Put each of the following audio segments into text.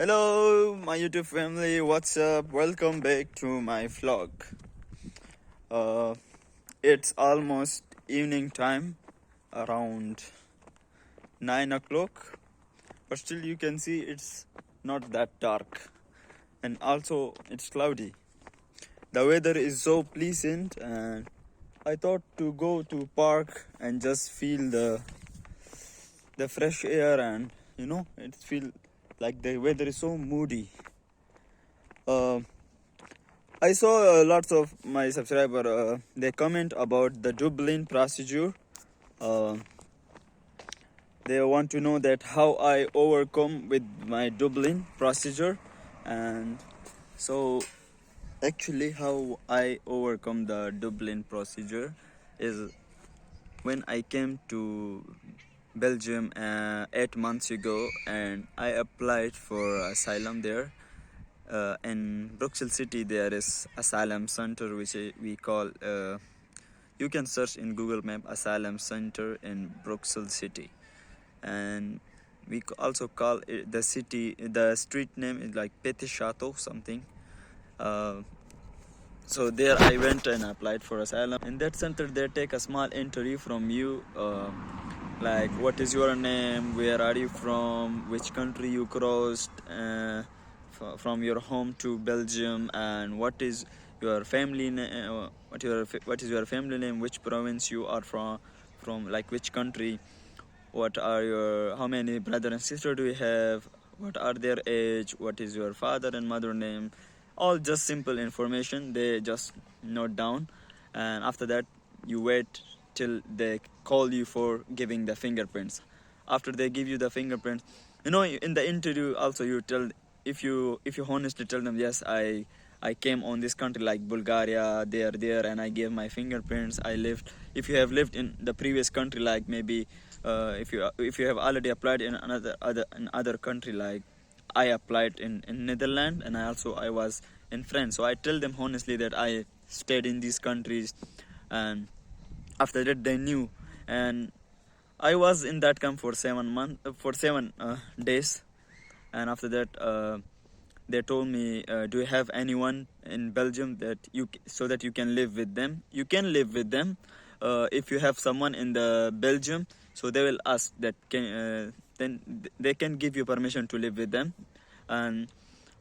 Hello, my YouTube family. What's up? Welcome back to my vlog. Uh, it's almost evening time, around 9 o'clock, but still you can see it's not that dark, and also it's cloudy. The weather is so pleasant, and I thought to go to park and just feel the fresh air, and it feel like the weather is so moody. Uh, I saw lots of my subscriber. They comment about the Dublin procedure. Uh, they want to know that how I overcome with my Dublin procedure, and so actually how I overcome the Dublin procedure is when I came to Belgium 8 months ago, and I applied for asylum there. In Bruxelles city there is Asylum Center, which we call, you can search in Google Map Asylum Center in Bruxelles city, and we also call it the street name is like Petit Chateau something. So there I went and applied for asylum. In that center they take a small interview from you, like what is your name, where are you from, which country you crossed from your home to Belgium, and what is your family name, what is your family name, which province you are from like which country, how many brother and sister do you have, what are their age, what is your father and mother name, all just simple information they just note down. And after that you wait till they call you for giving the fingerprints. After they give you the fingerprints, in the interview also you tell, if you honestly tell them, yes, I came on this country like Bulgaria, there, and I gave my fingerprints. I lived. If you have lived in the previous country, like maybe if you have already applied in another country, like I applied in Netherlands, and I was in France. So I tell them honestly that I stayed in these countries, and after that they knew. And I was in that camp for 7 days, and after that they told me, do you have anyone in Belgium that so that you can live with them? You can live with them if you have someone in the Belgium. So they will ask that then they can give you permission to live with them, and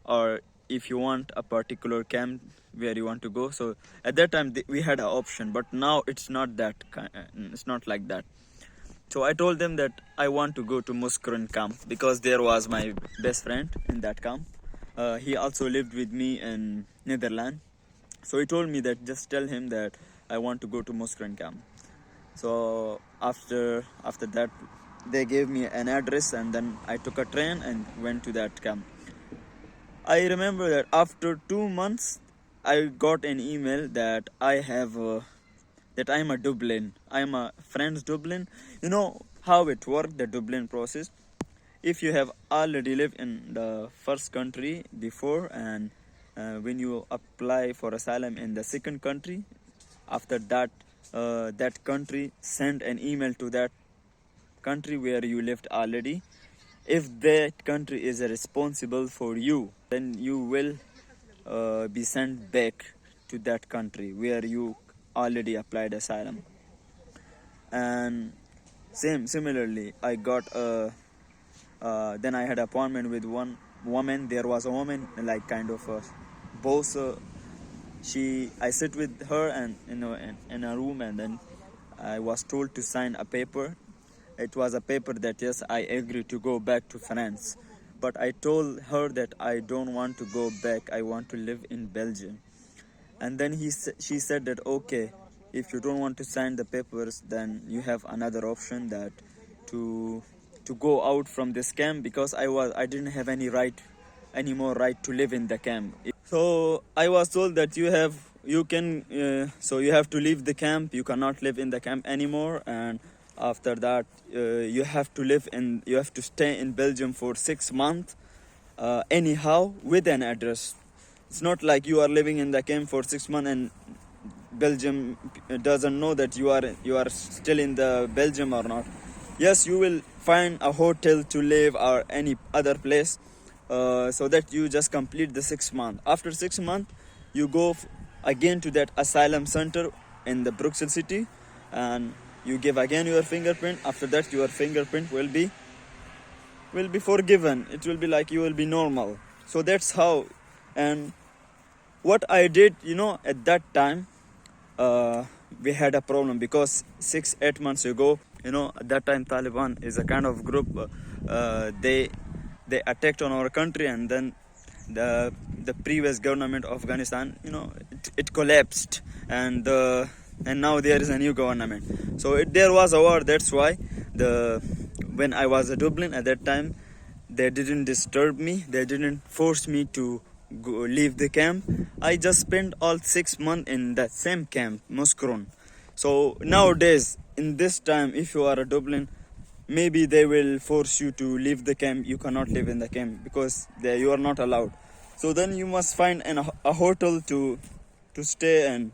or if you want a particular camp where you want to go. So at that time we had an option, but now it's not it's not like that. So I told them that I want to go to Muskron camp because there was my best friend in that camp. He also lived with me in Netherlands. So he told me that just tell him that I want to go to Muskron camp. So after that they gave me an address, and then I took a train and went to that camp. I remember that after 2 months I got an email that that I'm a Dublin. I'm a French Dublin. You know how it worked, the Dublin process. If you have already lived in the first country before, and when you apply for asylum in the second country, after that, that country send an email to that country where you lived already. If that country is responsible for you, then you will be sent back to that country where you already applied asylum. And similarly I got then I had an appointment with one woman. There was a woman, like kind of a boss. I sit with her and in a room, and then I was told to sign a paper. It was a paper that yes, I agree to go back to France, but I told her that I don't want to go back. I want to live in Belgium. And then she said that okay, if you don't want to sign the papers, then you have another option, that to go out from this camp, because I didn't have any more right to live in the camp. So I was told that you have to leave the camp. You cannot live in the camp anymore, and after that you have to stay in Belgium for 6 months, anyhow, with an address. It's not like you are living in the camp for 6 months and Belgium doesn't know that you are still in the Belgium or not. Yes, you will find a hotel to live or any other place, so that you just complete the 6 month. After 6 months, you go again to that asylum center in the Bruxelles city, and you give again your fingerprint. After that, your fingerprint will be forgiven. It will be like you will be normal. So that's how. And what I did, at that time, we had a problem because 6-8 months ago, at that time Taliban is a kind of group. They attacked on our country, and then the previous government of Afghanistan, it collapsed, and now there is a new government. So there was a war. That's why when I was at Dublin at that time, they didn't disturb me. They didn't force me to leave the camp. I just spent all 6 months in that same camp, Muskron. So nowadays, in this time, if you are a Dublin, maybe they will force you to leave the camp. You cannot live in the camp because you are not allowed. So then you must find a hotel to stay, and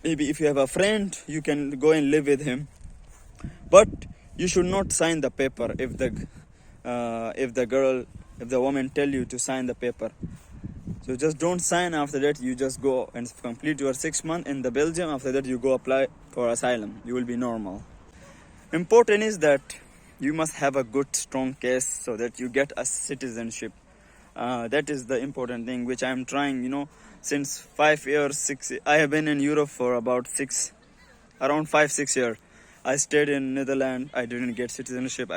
maybe if you have a friend, you can go and live with him. But you should not sign the paper if the woman tell you to sign the paper. So just don't sign. After that, you just go and complete your 6 months in the Belgium. After that, you go apply for asylum. You will be normal. Important is that you must have a good, strong case so that you get a citizenship. That is the important thing, which I am trying. Since 5 years, 6. I have been in Europe for about around 5-6 years. I stayed in Netherlands. I didn't get citizenship.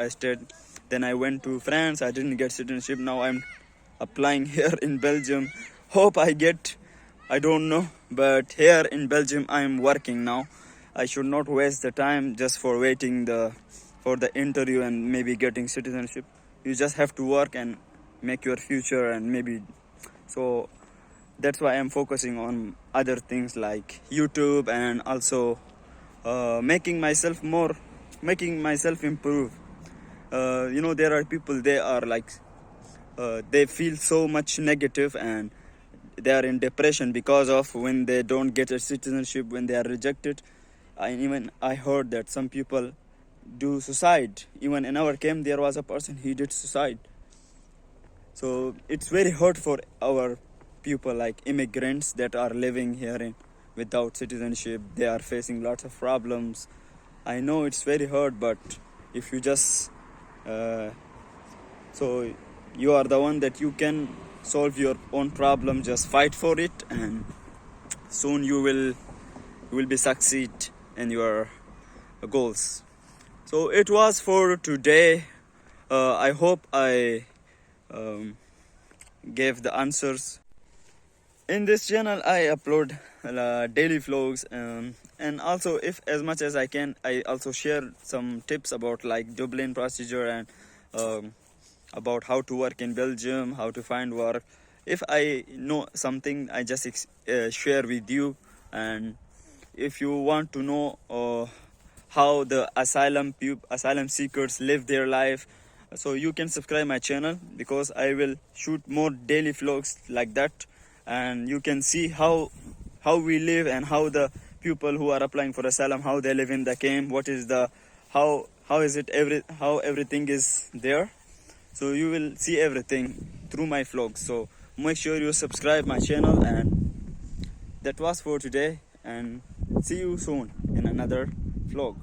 Then I went to France. I didn't get citizenship. Now I'm applying here in Belgium. Hope I get. I don't know. But here in Belgium, I'm working now. I should not waste the time just for waiting for the interview and maybe getting citizenship. You just have to work and make your future, and maybe. So that's why I'm focusing on other things like YouTube, and also making myself improve. There are people, they are like, they feel so much negative, and they are in depression because of when they don't get a citizenship, when they are rejected. I heard that some people do suicide. Even in our camp, there was a person, he did suicide. So it's very hard for our people, like immigrants that are living here without citizenship. They are facing lots of problems. I know it's very hard, but if you just so you are the one that you can solve your own problem. Just fight for it, and soon you will be succeed in your goals. So it was for today. I hope I gave the answers. In this channel, I upload daily vlogs, and also, if as much as I can, I also share some tips about like Dublin procedure, and about how to work in Belgium, how to find work. If I know something, I just share with you. And if you want to know how the asylum seekers live their life, so you can subscribe my channel, because I will shoot more daily vlogs like that, and you can see how we live, and how the people who are applying for asylum, how they live in the camp, what is how everything is there. So you will see everything through my vlogs. So make sure you subscribe my channel, and that was for today, and see you soon in another vlog.